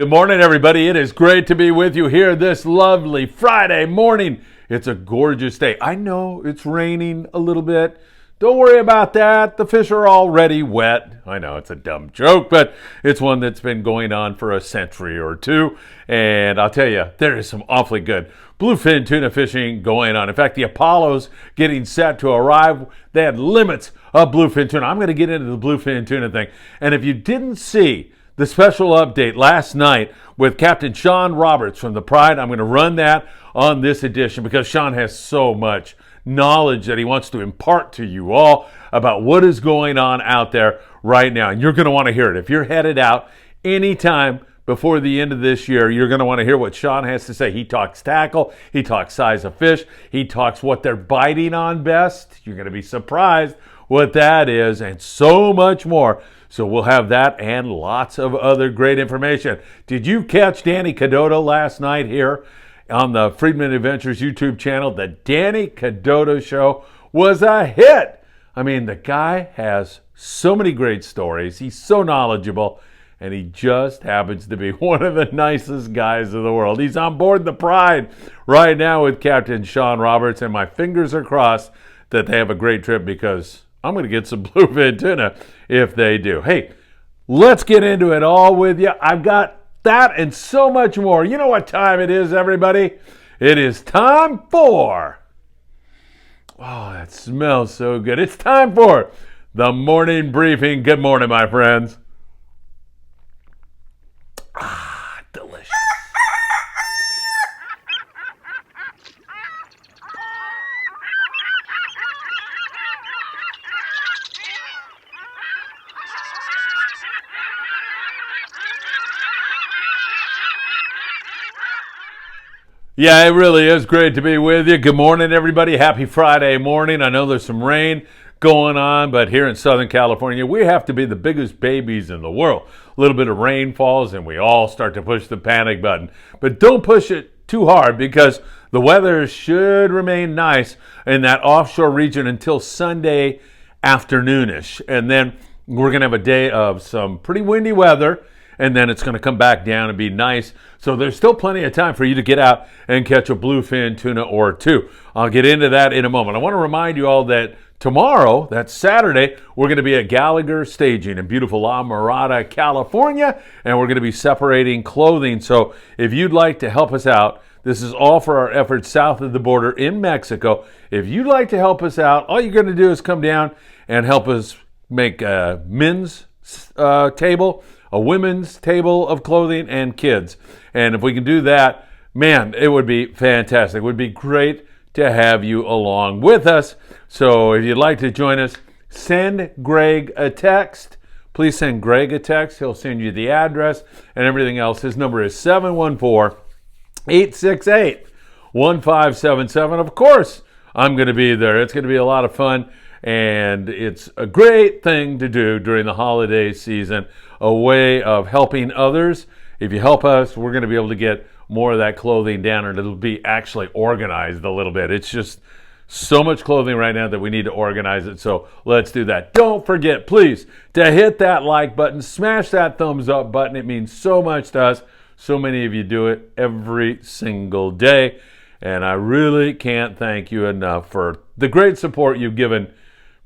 Good morning, everybody. It is great to be with you here this lovely Friday morning. It's a gorgeous day. I know it's raining a little bit. Don't worry about that. The fish are already wet. I know it's a dumb joke, but it's one that's been going on for a century or two. And I'll tell you, there is some awfully good bluefin tuna fishing going on. In fact, the Apollo's getting set to arrive. They had limits of bluefin tuna. I'm going to get into the bluefin tuna thing. And if you didn't see the special update last night with Captain Sean Roberts from the Pride, I'm going to run that on this edition because Sean has so much knowledge that he wants to impart to you all about what is going on out there right now. And you're going to want to hear it. If you're headed out anytime before the end of this year, you're going to want to hear what Sean has to say. He talks tackle, he talks size of fish, he talks what they're biting on best. You're going to be surprised what that is, and so much more. So we'll have that and lots of other great information. Did you catch Danny Cadota last night here on the Friedman Adventures YouTube channel? The Danny Cadota show was a hit. I mean, the guy has so many great stories. He's so knowledgeable, and he just happens to be one of the nicest guys in the world. He's on board the Pride right now with Captain Sean Roberts, and my fingers are crossed that they have a great trip because I'm going to get some bluefin tuna if they do. Hey, let's get into it all with you. I've got that and so much more. You know what time it is, everybody? It is time for... Oh, that smells so good. It's time for the morning briefing. Good morning, my friends. Ah, delicious. Yeah, it really is great to be with you. Good morning, everybody. Happy Friday morning. I know there's some rain going on, but here in Southern California, we have to be the biggest babies in the world. A little bit of rain falls, and we all start to push the panic button. But don't push it too hard because the weather should remain nice in that offshore region until Sunday afternoonish. And then we're going to have a day of some pretty windy weather, and then it's going to come back down and be nice. So there's still plenty of time for you to get out and catch a bluefin tuna or two. I'll get into that in a moment. I want to remind you all that tomorrow, that's Saturday, we're going to be at Gallagher Staging in beautiful La Mirada, California, and we're going to be separating clothing. So if you'd like to help us out, this is all for our efforts south of the border in Mexico. If you'd like to help us out, all you're going to do is come down and help us make a men's table, a women's table of clothing, and kids. And if we can do that, man, it would be fantastic. It would be great to have you along with us. So if you'd like to join us, send Greg a text. Please send Greg a text. He'll send you the address and everything else. His number is 714-868-1577. Of course, I'm going to be there. It's going to be a lot of fun. And it's a great thing to do during the holiday season, a way of helping others. If you help us, we're going to be able to get more of that clothing down, and it'll be actually organized a little bit. It's just so much clothing right now that we need to organize it, so let's do that. Don't forget, please, to hit that like button, smash that thumbs up button. It means so much to us. So many of you do it every single day, and I really can't thank you enough for the great support you've given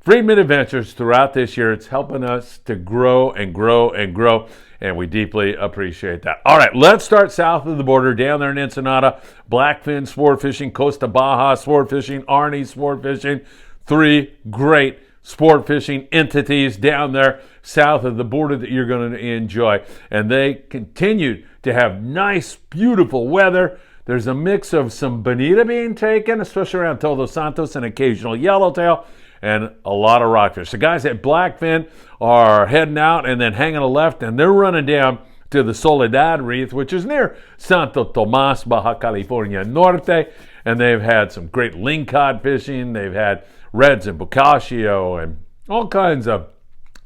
Friedman Adventures throughout this year. It's helping us to grow and grow and grow, and we deeply appreciate that. All right, let's start south of the border, down there in Ensenada. Blackfin sport fishing, Costa Baja sport fishing, Arnie sport fishing. Three great sport fishing entities down there south of the border that you're going to enjoy. And they continue to have nice, beautiful weather. There's a mix of some bonita being taken, especially around Todos Santos, and occasional yellowtail, and a lot of rockfish. The guys at Blackfin are heading out and then hanging a left, and they're running down to the Soledad Reef, which is near Santo Tomas, Baja California Norte, and they've had some great lingcod fishing. They've had reds and bocaccio and all kinds of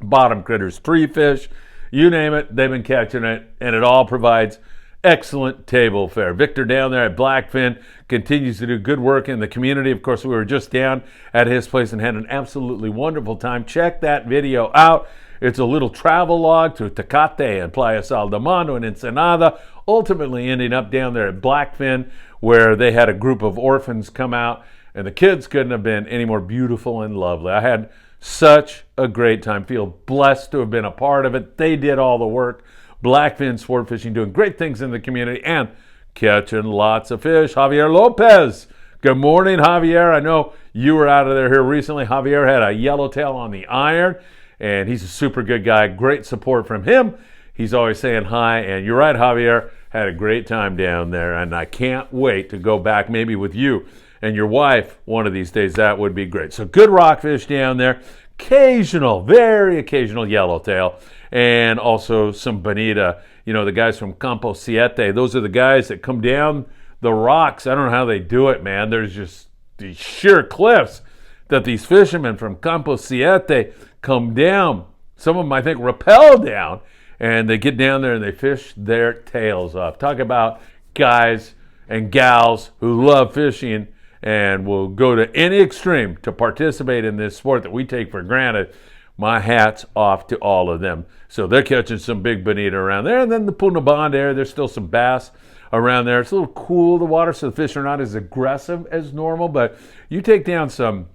bottom critters, tree fish, you name it, they've been catching it, and it all provides excellent table fare. Victor down there at Blackfin continues to do good work in the community. Of course, we were just down at his place and had an absolutely wonderful time. Check that video out. It's a little travel log to Tecate and Playa Saldamano and Ensenada, ultimately ending up down there at Bluefin, where they had a group of orphans come out, and the kids couldn't have been any more beautiful and lovely. I had such a great time. Feel blessed to have been a part of it. They did all the work. Bluefin Sport Fishing doing great things in the community and catching lots of fish. Javier Lopez. Good morning, Javier. I know you were out of there here recently. Javier had a yellowtail on the iron, and he's a super good guy. Great support from him. He's always saying hi, and you're right, Javier. Had a great time down there, and I can't wait to go back maybe with you and your wife one of these days. That would be great. So good rockfish down there. Occasional, very occasional yellowtail, and also some bonita. You know, the guys from Campo Siete, those are the guys that come down the rocks. I don't know how they do it, man. There's just these sheer cliffs that these fishermen from Campo Siete come down. Some of them, I think, rappel down, and they get down there and they fish their tails off. Talk about guys and gals who love fishing and will go to any extreme to participate in this sport that we take for granted. My hat's off to all of them. So they're catching some big bonita around there. And then the Puna Bond area, there's still some bass around there. It's a little cool, the water, so the fish are not as aggressive as normal. But you take down some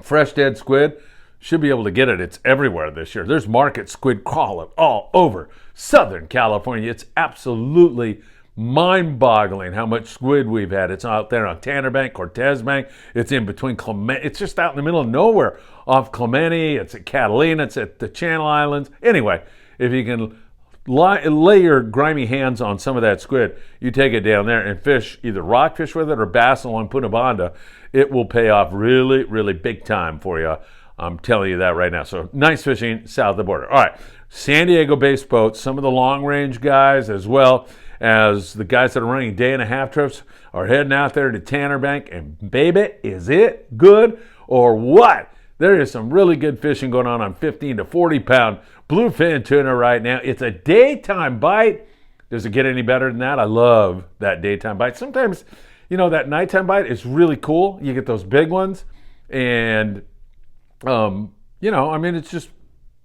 fresh dead squid, should be able to get it. It's everywhere this year. There's market squid crawling all over Southern California. It's absolutely mind-boggling how much squid we've had. It's out there on Tanner Bank, Cortez Bank. It's in between Clemente. It's just out in the middle of nowhere off Clemente. It's at Catalina. It's at the Channel Islands. Anyway, if you can lay your grimy hands on some of that squid, you take it down there and fish either rockfish with it or bass along Punta Banda. It will pay off really, really big time for you. I'm telling you that right now. So nice fishing south of the border. All right, San Diego-based boats, some of the long-range guys as well as the guys that are running day-and-a-half trips are heading out there to Tanner Bank, and baby, is it good or what? There is some really good fishing going on 15 to 40-pound bluefin tuna right now. It's a daytime bite. Does it get any better than that? I love that daytime bite. Sometimes, you know, that nighttime bite is really cool. You get those big ones, and, you know, I mean, it's just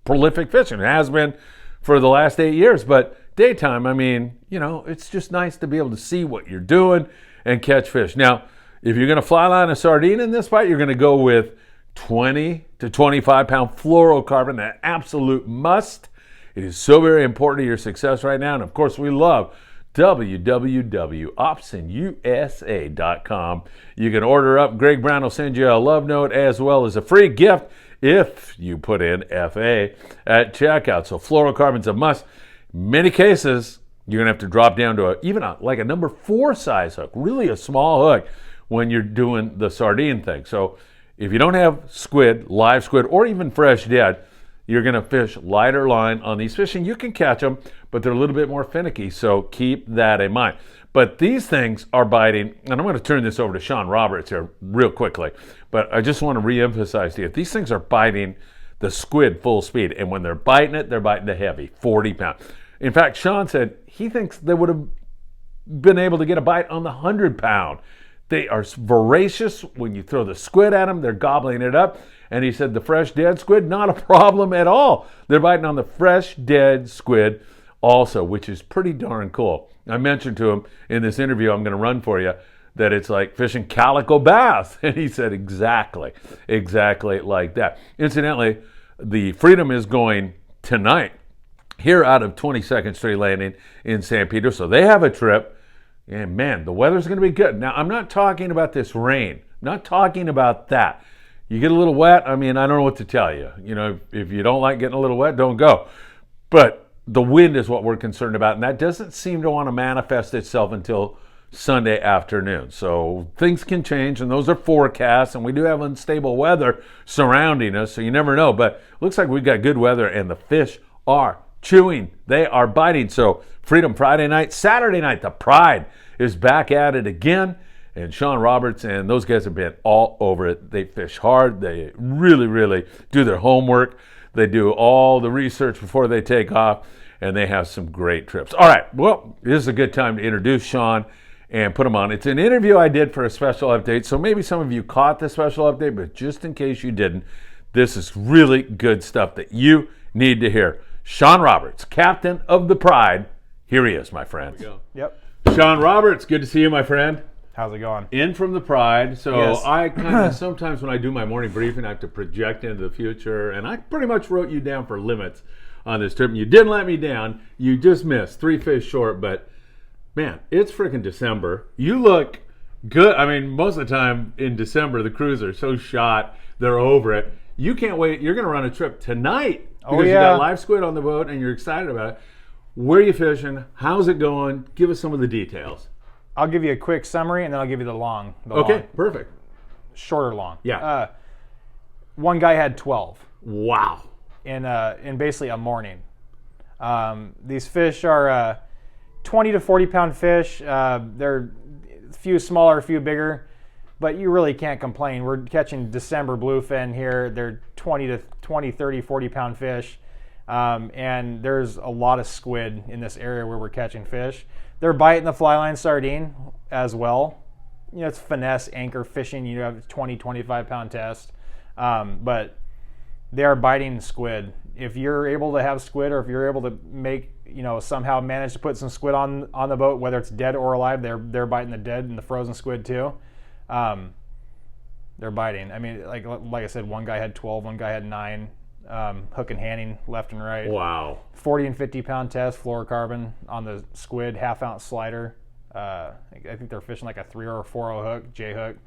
prolific fishing. It has been for the last 8 years, but daytime, I mean, you know, it's just nice to be able to see what you're doing and catch fish. Now, if you're going to fly line a sardine in this bite, you're going to go with 20 to 25 pound fluorocarbon, an absolute must. It is so very important to your success right now. And of course, we love www.opsonusa.com. You can order up. Greg Brown will send you a love note as well as a free gift if you put in FA at checkout. So fluorocarbon's a must. In many cases, you're going to have to drop down to like a number 4 size hook, really a small hook when you're doing the sardine thing. So if you don't have squid, live squid, or even fresh dead, you're going to fish lighter line on these fish, and you can catch them, but they're a little bit more finicky, so keep that in mind. But these things are biting, and I'm going to turn this over to Sean Roberts here real quickly, but I just want to reemphasize to you, these things are biting the squid full speed, and when they're biting it, they're biting the heavy, 40 pound. In fact, Sean said he thinks they would have been able to get a bite on the 100 pound. They are voracious. When you throw the squid at them, they're gobbling it up. And he said the fresh dead squid, not a problem at all. They're biting on the fresh dead squid also, which is pretty darn cool. I mentioned to him in this interview I'm going to run for you that it's like fishing calico bass. And he said exactly like that. Incidentally, the Freedom is going tonight here out of 22nd Street Landing in San Pedro. So they have a trip. And man, the weather's going to be good. Now, I'm not talking about this rain. I'm not talking about that. You get a little wet, I mean, I don't know what to tell you. You know, if you don't like getting a little wet, don't go. But the wind is what we're concerned about, and that doesn't seem to want to manifest itself until Sunday afternoon. So things can change, and those are forecasts, and we do have unstable weather surrounding us, so you never know. But it looks like we've got good weather, and the fish are chewing. They are biting. So Freedom Friday night, Saturday night, the Pride is back at it again. And Sean Roberts and those guys have been all over it. They fish hard. They really do their homework. They do all the research before they take off, and they have some great trips. All right, well, this is a good time to introduce Sean and put him on. It's an interview I did for a special update, so maybe some of you caught the special update, but just in case you didn't, this is really good stuff that you need to hear. Sean Roberts, captain of the Pride. Here he is, my friend. There we go. Yep. Sean Roberts, good to see you, my friend. How's it going? In from the Pride. So Yes. I kind of, sometimes when I do my morning briefing, I have to project into the future. And I pretty much wrote you down for limits on this trip. And you didn't let me down. You just missed 3 fish short. But, man, it's freaking December. You look good. I mean, most of the time in December, the crews are so shot, they're over it. You can't wait. You're going to run a trip tonight because you got live squid on the boat and you're excited about it. Where are you fishing? How's it going? Give us some of the details. I'll give you a quick summary, and then I'll give you the long. Okay, perfect. Shorter long. Yeah. One guy had 12 Wow. in basically a morning. These fish are 20 to 40 pound fish. They're a few smaller, a few bigger, but you really can't complain. We're catching December bluefin here. They're 20, 30, 40 pound fish. And there's a lot of squid in this area where we're catching fish. They're biting the fly line sardine as well. You know, it's finesse anchor fishing. You have a 20, 25 pound test. But they are biting squid. If you're able to have squid, or if you're able to make, somehow manage to put some squid on the boat, whether it's dead or alive, they're biting the dead and the frozen squid too. They're biting. I mean, like I said, one guy had 12, one guy had 9. Hook and handing left and right. Wow. 40 and 50 pound test, fluorocarbon on the squid, 1/2 ounce slider. I think they're fishing like a 3 or a 4 hook, J hook.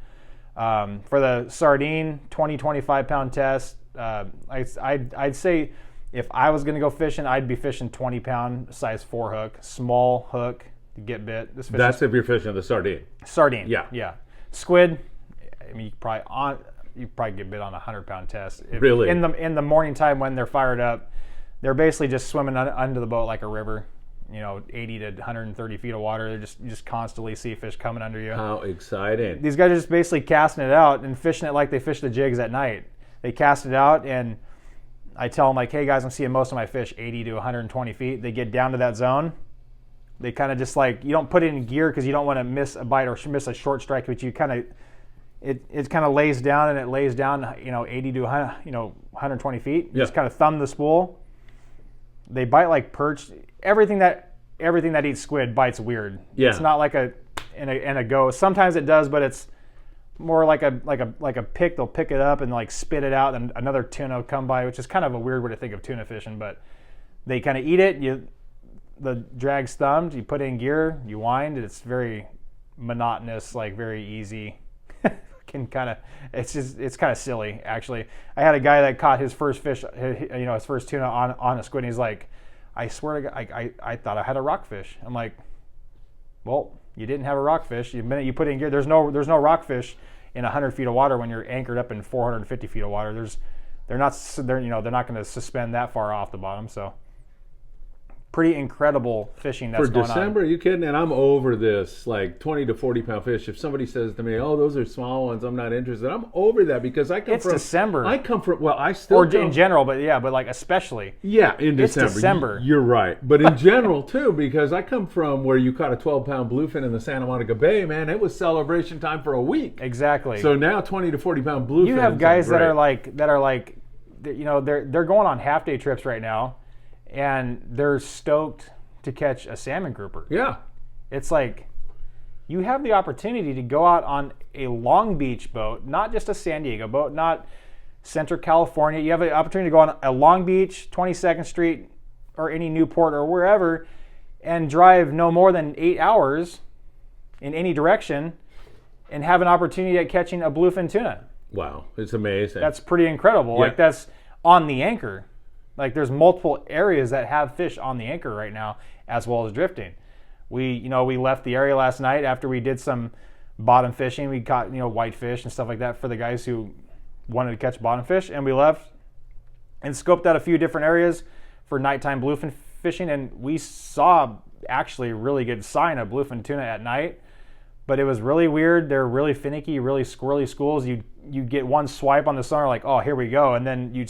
For the sardine, 20, 25 pound test. I'd say if I was going to go fishing, I'd be fishing 20 pound size 4 hook, small hook to get bit. That's if you're fishing the sardine. Sardine. Yeah. Squid, I mean, you probably get bit on a 100 pound test. Really? In the morning time when they're fired up, they're basically just swimming under the boat like a river. 80 to 130 feet of water. You just constantly see fish coming under you. How exciting. These guys are just basically casting it out and fishing it like they fish the jigs at night. They cast it out, and I tell them, like, hey guys, I'm seeing most of my fish 80 to 120 feet. They get down to that zone. They kind of just you don't put it in gear because you don't want to miss a bite or miss a short strike, but you kind of, it kind of lays down, and it lays down, 80 to 120 feet. You just kind of thumb the spool. They bite like perch. Everything that eats squid bites weird. Yeah. It's not like in a go. Sometimes it does, but it's more like a pick. They'll pick it up and spit it out, and another tuna will come by, which is kind of a weird way to think of tuna fishing. But they kind of eat it. The drag's thumbed. You put it in gear. You wind. It's very monotonous, very easy. It's kind of silly, actually. I had a guy that caught his first fish, his first tuna on a squid, and he's like, I swear to God, I thought I had a rockfish. I'm like, well, you didn't have a rockfish. The minute you put it in gear, there's no rockfish in 100 feet of water when you're anchored up in 450 feet of water. They're not going to suspend that far off the bottom. So pretty incredible fishing that's going on. For December, are you kidding? And I'm over this 20 to 40 pound fish. If somebody says to me, oh, those are small ones, I'm not interested. I'm over that because it's December. I come from, I still or in general, but especially. Yeah, in December. It's December. You're right. But in general, too, because I come from where you caught a 12 pound bluefin in the Santa Monica Bay, man, it was celebration time for a week. Exactly. So now 20 to 40 pound bluefin. You have guys that are they're going on half day trips right now, and they're stoked to catch a salmon grouper. Yeah. It's you have the opportunity to go out on a Long Beach boat, not just a San Diego boat, not Central California. You have the opportunity to go on a Long Beach, 22nd Street, or any Newport or wherever, and drive no more than 8 hours in any direction and have an opportunity at catching a bluefin tuna. Wow, it's amazing. That's pretty incredible. Yeah. That's on the anchor. There's multiple areas that have fish on the anchor right now, as well as drifting. We left the area last night after we did some bottom fishing. We caught, whitefish and stuff like that for the guys who wanted to catch bottom fish, and we left and scoped out a few different areas for nighttime bluefin fishing, and we saw actually a really good sign of bluefin tuna at night, but it was really weird. They're really finicky, really squirrely schools. You get one swipe on the sonar, oh, here we go, and then you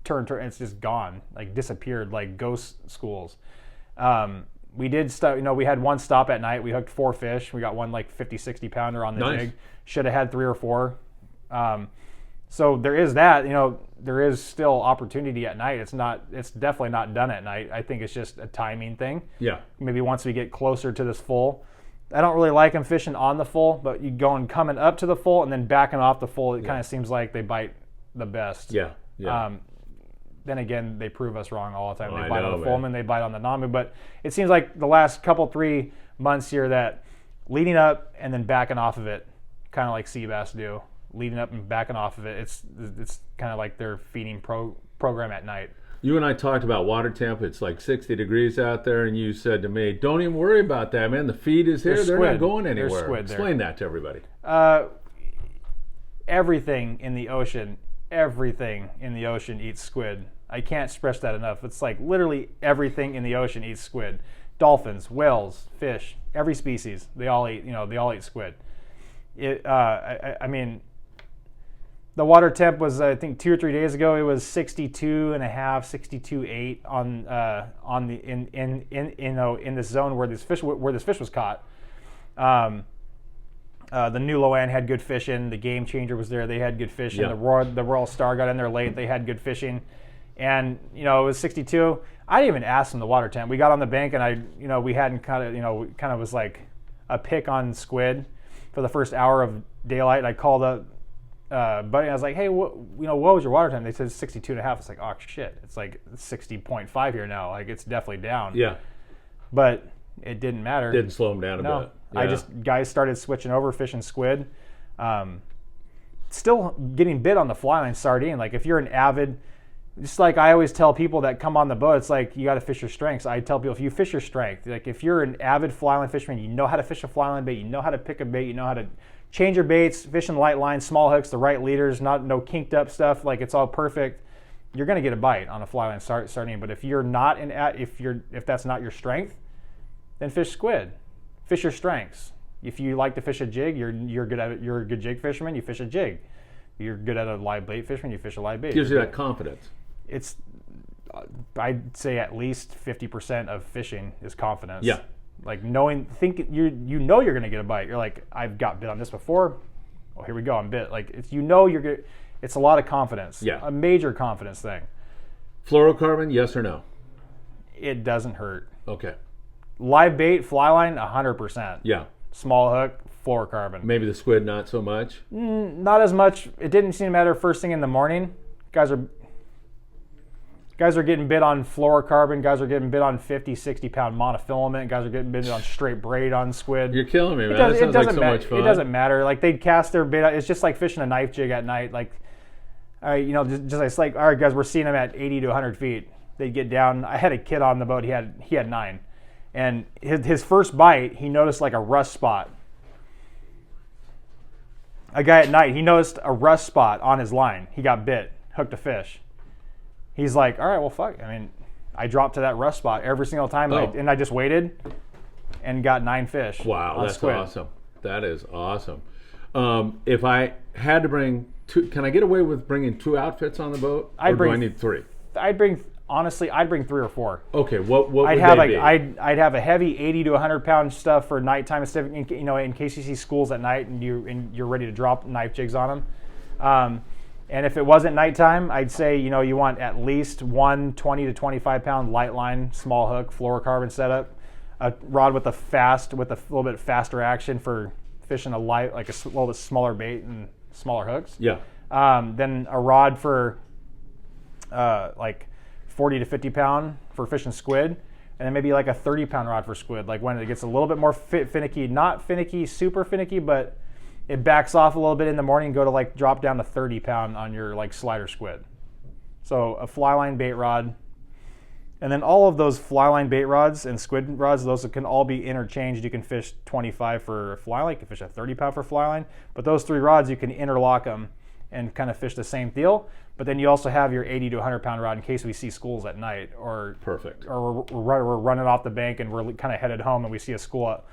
turn, and it's just gone, disappeared, like ghost schools. We did stop, we had one stop at night. We hooked 4 fish. We got one 50, 60 pounder on the jig. Should have had 3 or 4. So there is that, there is still opportunity at night. It's definitely not done at night. I think it's just a timing thing. Yeah. Maybe once we get closer to this full. I don't really like them fishing on the full, but you going coming up to the full and then backing off the full, it kind of seems like they bite the best. Yeah. Yeah. Then again, they prove us wrong all the time. They I bite know, on the full, and they bite on the non-move. But it seems like the last 3 months here that leading up and then backing off of it, kind of like sea bass do, leading up and backing off of it. It's kind of like their feeding program at night. You and I talked about water temp. It's like 60 degrees out there, and you said to me, "Don't even worry about that, man. The feed is here. They're not going anywhere." There's squid Explain that to everybody. Everything in the ocean eats squid. I can't stress that enough. It's like literally everything in the ocean eats squid. Dolphins, whales, fish, every species, they all eat squid. I mean, the water temp was, I think 2 or 3 days ago, it was 62.5, 62.8 on the in this zone where this fish was caught. The New Loan had good fishing. The Game Changer was there. They had good fishing. Yeah. The Royal Star got in there late. They had good fishing. And, it was 62. I didn't even ask them the water temp. We got on the bank and we hadn't kind of was like a pick on squid for the first hour of daylight. And I called up buddy. I was like, hey, what was your water temp? They said 62.5. It's like, oh shit. It's like 60.5 here now. Like it's definitely down. Yeah. But it didn't matter. Didn't slow them down a bit. Yeah. Guys started switching over fishing squid. Still getting bit on the fly line sardine. Like if you're an avid, just like I always tell people that come on the boat, it's like you got to fish your strengths. I tell people if you fish your strength, like if you're an avid fly line fisherman, you know how to fish a fly line bait, you know how to pick a bait, you know how to change your baits, fishing light lines, small hooks, the right leaders, no kinked up stuff, like it's all perfect. You're gonna get a bite on a fly line sardine. But if you're not if that's not your strength, then fish squid. Fish your strengths. If you like to fish a jig, you're good at it. You're a good jig fisherman. You fish a jig. You're good at a live bait fisherman. You fish a live bait. Gives you that confidence. It's, I'd say at least 50% of fishing is confidence. Yeah. Like you're going to get a bite. You're like, I've got bit on this before. Oh, here we go. I'm bit. Like you're good. It's a lot of confidence. Yeah. A major confidence thing. Fluorocarbon, yes or no? It doesn't hurt. Okay. Live bait, fly line, 100%. Yeah. Small hook, fluorocarbon. Maybe the squid not so much? Not as much. It didn't seem to matter first thing in the morning. Guys are getting bit on fluorocarbon. Guys are getting bit on 50, 60-pound monofilament. Guys are getting bit on straight braid on squid. You're killing me, man. That sounds like so much fun. It doesn't matter. Like they'd cast their bait. It's just like fishing a knife jig at night. Like, it's like, all right, guys, we're seeing them at 80 to 100 feet. They'd get down. I had a kid on the boat. He had 9. And his first bite, he noticed like a rust spot. A guy at night, he noticed a rust spot on his line. He got bit, hooked a fish. He's like, all right, well, fuck. I mean, I dropped to that rust spot every single time, and I just waited and got 9 fish. Wow, that's squid. Awesome. That is awesome. If I had to bring 2, can I get away with bringing 2 outfits on the boat? Do I need 3? I'd bring 3 or 4. Okay, what would I'd they be? I'd have a heavy 80 to 100 pound stuff for nighttime, in case you see schools at night and you're ready to drop knife jigs on them. And if it wasn't nighttime, I'd say you want at least one 20 to 25 pound light line, small hook, fluorocarbon setup, a rod with a little bit faster action for fishing a little bit smaller bait and smaller hooks. Yeah. Then a rod for like 40 to 50 pound for fishing squid, and then maybe like a 30 pound rod for squid. Like when it gets a little bit more finicky, not finicky, super finicky, but it backs off a little bit in the morning, go to like drop down to 30 pound on your like slider squid. So a fly line bait rod, and then all of those fly line bait rods and squid rods, those can all be interchanged. You can fish 25 for a fly line, you can fish a 30 pound for fly line, but those 3 rods you can interlock them and kind of fish the same deal. But then you also have your 80 to 100 pound rod in case we see schools at night, or perfect, or we're running off the bank and we're kind of headed home and we see a school at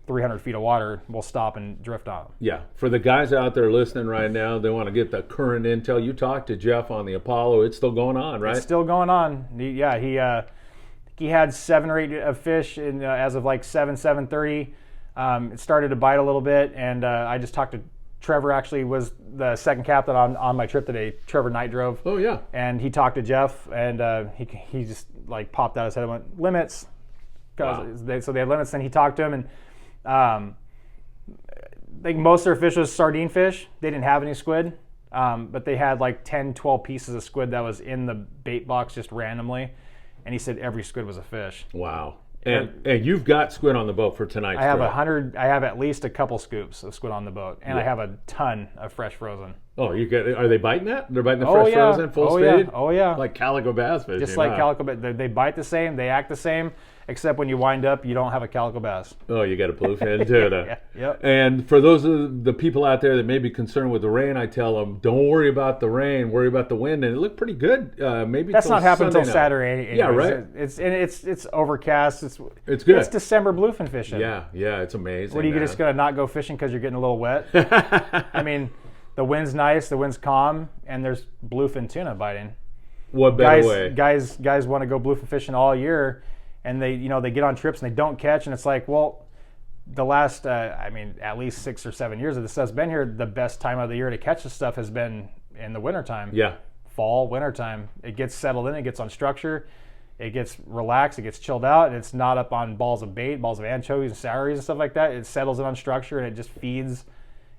300 feet of water, we'll stop and drift on them. Yeah, for the guys out there listening right now, they want to get the current intel. You talked to Jeff on the Apollo. It's still going on, right? It's still going on. He had 7 or 8 of fish as of like 7:30. It started to bite a little bit, and I just talked to Trevor actually was the second captain on my trip today. Trevor night drove. Oh yeah. And he talked to Jeff, and he just like popped out his head and went, limits. Wow. So they had limits, and he talked to him, and I think most of their fish was sardine fish. They didn't have any squid, but they had like 10, 12 pieces of squid that was in the bait box just randomly, and he said every squid was a fish. Wow. And you've got squid on the boat for tonight's I have trip. I have at least a couple scoops of squid on the boat, and Yeah. I have a ton of fresh frozen. Oh, are they biting that? They're biting the fresh frozen, full speed? Oh yeah. Like calico bass fishing. Just like calico bass. They bite the same, they act the same, except when you wind up, you don't have a calico bass. Oh, you got a bluefin tuna. Yeah, yep. And for those of the people out there that may be concerned with the rain, I tell them, don't worry about the rain, worry about the wind. And it looked pretty good. Maybe that's not happening until night. Saturday. Anyways. Yeah, right. It's overcast. It's good. It's December bluefin fishing. Yeah, it's amazing. What are you just gonna not go fishing because you're getting a little wet? I mean, the wind's nice, the wind's calm, and there's bluefin tuna biting. What better way? Guys want to go bluefin fishing all year, and they get on trips and they don't catch, and it's like, well, the last at least 6 or 7 years that this stuff's been here, the best time of the year to catch this stuff has been in the wintertime. Yeah. Fall, wintertime. It gets settled in, it gets on structure, it gets relaxed, it gets chilled out, and it's not up on balls of bait, balls of anchovies and sauries and stuff like that. It settles in on structure and it just feeds.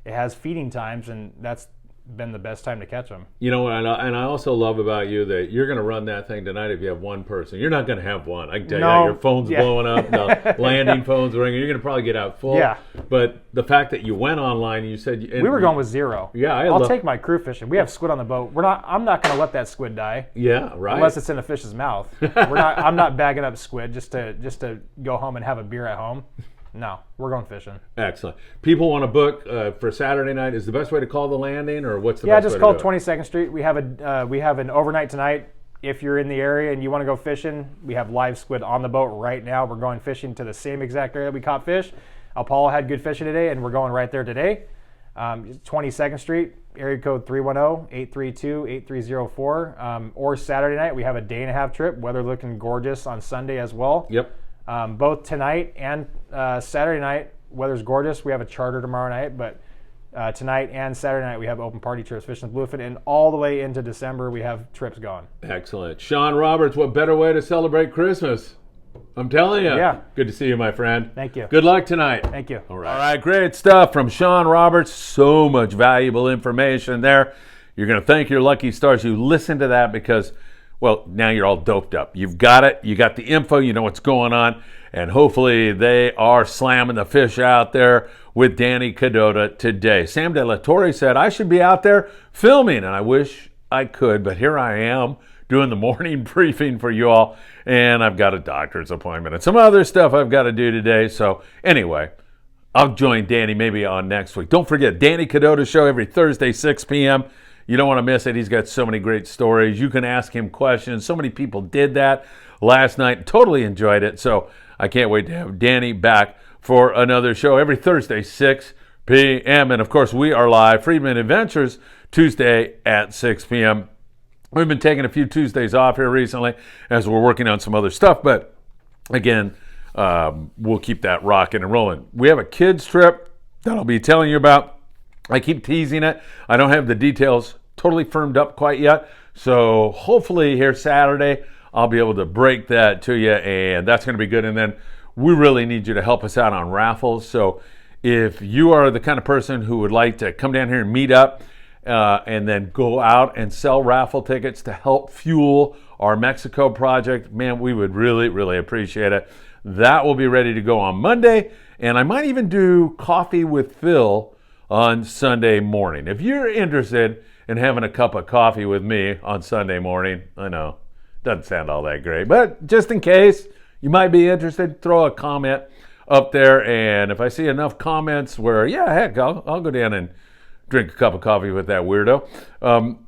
It has feeding times, and that's been the best time to catch them. You know, and I also love about you that you're going to run that thing tonight if you have one person. You're not going to have one. I can tell you, your phone's blowing up, the landing phone's ringing. You're going to probably get out full. Yeah. But the fact that you went online and you said... we were going with zero. Yeah, I'll take my crew fishing. We have squid on the boat. I'm not going to let that squid die. Yeah, right. Unless it's in a fish's mouth. I'm not bagging up squid just to go home and have a beer at home. No, we're going fishing. Excellent. People want to book for Saturday night. Is the best way to call the landing, or what's the best way to do it? Yeah, just call 22nd Street. We have an overnight tonight. If you're in the area and you want to go fishing, we have live squid on the boat right now. We're going fishing to the same exact area that we caught fish. Apollo had good fishing today, and we're going right there today. 22nd Street, area code 310-832-8304. Or Saturday night, we have a day-and-a-half trip. Weather looking gorgeous on Sunday as well. Yep. Both tonight and Saturday night, weather's gorgeous. We have a charter tomorrow night, but tonight and Saturday night we have open party trips fishing bluefin, and all the way into December we have trips going. Excellent. Sean Roberts, what better way to celebrate Christmas? I'm telling you. Yeah. Good to see you, my friend. Thank you. Good luck tonight. Thank you. All right, great stuff from Sean Roberts. So much valuable information there. You're going to thank your lucky stars you listened to that, because, well, now you're all doped up. You've got it. You got the info. You know what's going on. And hopefully they are slamming the fish out there with Danny Cadota today. Sam De La Torre said, I should be out there filming, and I wish I could, but here I am doing the morning briefing for you all, and I've got a doctor's appointment and some other stuff I've got to do today. So anyway, I'll join Danny maybe on next week. Don't forget, Danny Cadota Show every Thursday, 6 p.m. You don't want to miss it. He's got so many great stories. You can ask him questions. So many people did that last night. Totally enjoyed it. So I can't wait to have Danny back for another show every Thursday, 6 p.m. And, of course, we are live, Friedman Adventures, Tuesday at 6 p.m. We've been taking a few Tuesdays off here recently as we're working on some other stuff. But, again, we'll keep that rocking and rolling. We have a kids trip that I'll be telling you about. I keep teasing it. I don't have the details totally firmed up quite yet. So hopefully here Saturday, I'll be able to break that to you, and that's going to be good. And then we really need you to help us out on raffles. So if you are the kind of person who would like to come down here and meet up and then go out and sell raffle tickets to help fuel our Mexico project, man, we would really, really appreciate it. That will be ready to go on Monday, and I might even do coffee with Phil on Sunday morning. If you're interested in having a cup of coffee with me on Sunday morning, I know, doesn't sound all that great, but just in case you might be interested, throw a comment up there, and if I see enough comments where, yeah, heck, I'll go down and drink a cup of coffee with that weirdo.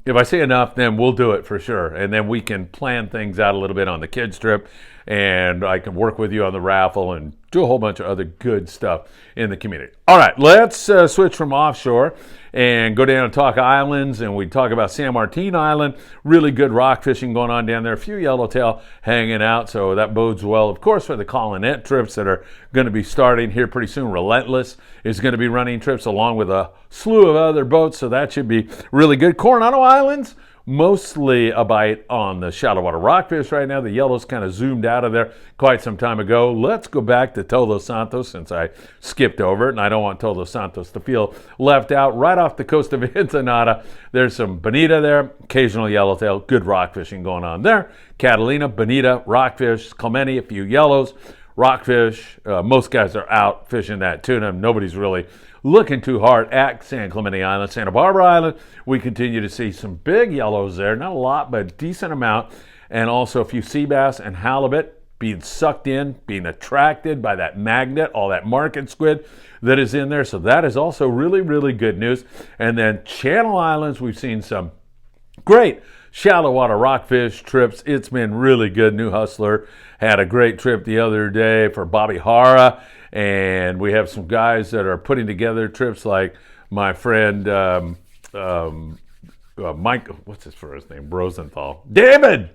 If I see enough, then we'll do it for sure, and then we can plan things out a little bit on the kids trip and I can work with you on the raffle and do a whole bunch of other good stuff in the community. All right, let's switch from offshore and go down and talk islands, and we talk about San Martin Island. Really good rock fishing going on down there. A few yellowtail hanging out, so that bodes well, of course, for the Collinette trips that are going to be starting here pretty soon. Relentless is going to be running trips along with a slew of other boats, so that should be really good. Coronado Islands, mostly a bite on the shallow water rockfish right now. The yellow's kind of zoomed out of there quite some time ago. Let's go back to Todos Santos since I skipped over it, and I don't want Todos Santos to feel left out. Right off the coast of Ensenada, there's some bonita there, occasional yellowtail, good rock fishing going on there. Catalina, bonita, rockfish, Clemente, a few yellows, rockfish. Most guys are out fishing that tuna. Nobody's really looking too hard at San Clemente Island. Santa Barbara Island, we continue to see some big yellows there. Not a lot, but a decent amount. And also a few sea bass and halibut being sucked in, being attracted by that magnet, all that market squid that is in there. So that is also really, really good news. And then Channel Islands, we've seen some great shallow water rockfish trips. It's been really good. New Hustler had a great trip the other day for Bobby Hara. And we have some guys that are putting together trips like my friend Mike, what's his first name? Rosenthal. David!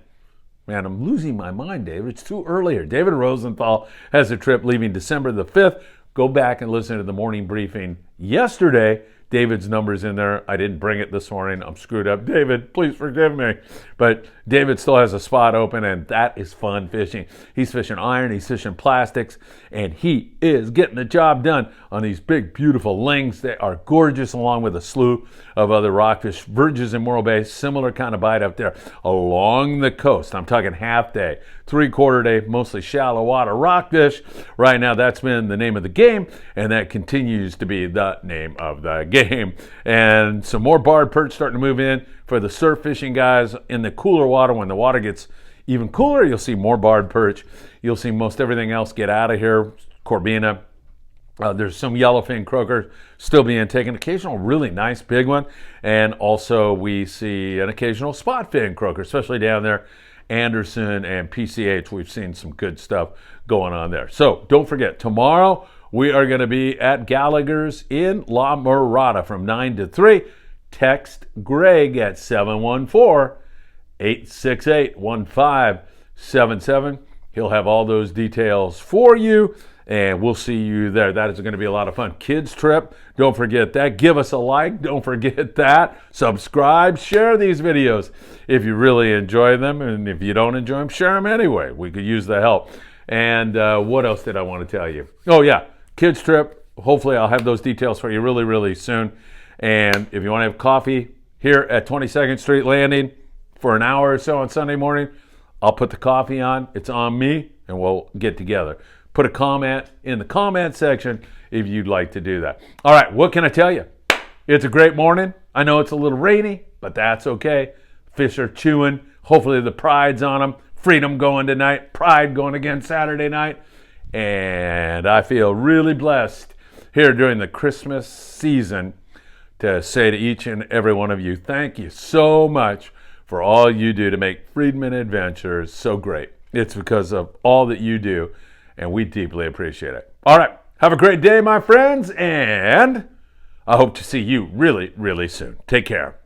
Man, I'm losing my mind, David. It's too early here. David Rosenthal has a trip leaving December the 5th. Go back and listen to the morning briefing yesterday. David's number's in there. I didn't bring it this morning. I'm screwed up. David, please forgive me. But David still has a spot open, and that is fun fishing. He's fishing iron, he's fishing plastics, and he is getting the job done on these big, beautiful lings. They are gorgeous, along with a slew of other rockfish. Verges in Morro Bay, similar kind of bite up there along the coast. I'm talking half day, 3/4 day, mostly shallow water rockfish. Right now, that's been the name of the game, and that continues to be the name of the game. And some more barred perch starting to move in for the surf fishing guys in the cooler water. When the water gets even cooler, you'll see more barred perch. You'll see most everything else get out of here. Corbina. There's some yellowfin croaker still being taken, occasional really nice big one, and also we see an occasional spot fin croaker, especially down there, Anderson and PCH. We've seen some good stuff going on there. So don't forget, tomorrow we are going to be at Gallagher's in La Mirada from 9 to 3. Text Greg at 714-868-1577. He'll have all those details for you, and we'll see you there. That is going to be a lot of fun. Kids trip, don't forget that. Give us a like, don't forget that. Subscribe, share these videos if you really enjoy them, and if you don't enjoy them, share them anyway. We could use the help. And what else did I want to tell you? Oh yeah, kids trip. Hopefully I'll have those details for you really, really soon. And if you want to have coffee here at 22nd Street Landing for an hour or so on Sunday morning, I'll put the coffee on. It's on me, and we'll get together. Put a comment in the comment section if you'd like to do that. All right, what can I tell you? It's a great morning. I know it's a little rainy, but that's okay. Fish are chewing. Hopefully the pride's on them. Freedom going tonight. Pride going again Saturday night. And I feel really blessed here during the Christmas season to say to each and every one of you, thank you so much for all you do to make Friedman Adventures so great. It's because of all that you do, and we deeply appreciate it. All right, have a great day, my friends, and I hope to see you really, really soon. Take care.